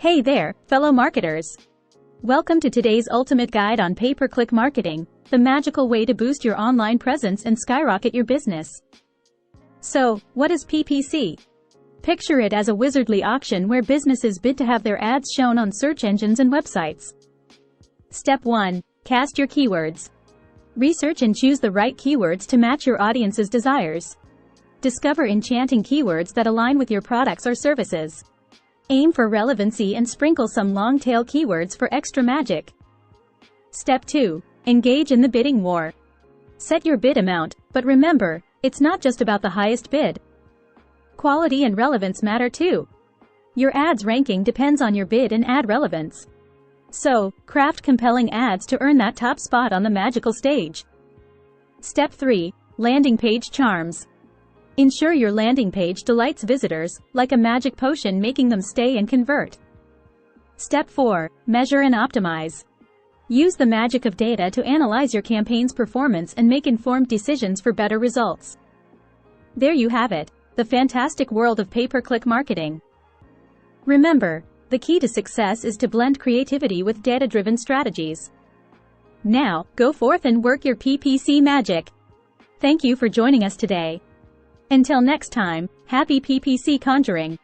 Hey there, fellow marketers! Welcome to today's ultimate guide on pay-per-click marketing, the magical way to boost your online presence and skyrocket your business. So, what is PPC? Picture it as a wizardly auction where businesses bid to have their ads shown on search engines and websites. Step 1. Cast your keywords. Research and choose the right keywords to match your audience's desires. Discover enchanting keywords that align with your products or services. Aim for relevancy and sprinkle some long-tail keywords for extra magic. Step 2. Engage in the bidding war. Set your bid amount, but remember, it's not just about the highest bid. Quality and relevance matter too. Your ad's ranking depends on your bid and ad relevance. So, craft compelling ads to earn that top spot on the magical stage. Step 3. Landing page charms. Ensure your landing page delights visitors, like a magic potion making them stay and convert. Step 4. Measure and optimize. Use the magic of data to analyze your campaign's performance and make informed decisions for better results. There you have it, the fantastic world of pay-per-click marketing. Remember, the key to success is to blend creativity with data-driven strategies. Now, go forth and work your PPC magic. Thank you for joining us today. Until next time, happy PPC conjuring!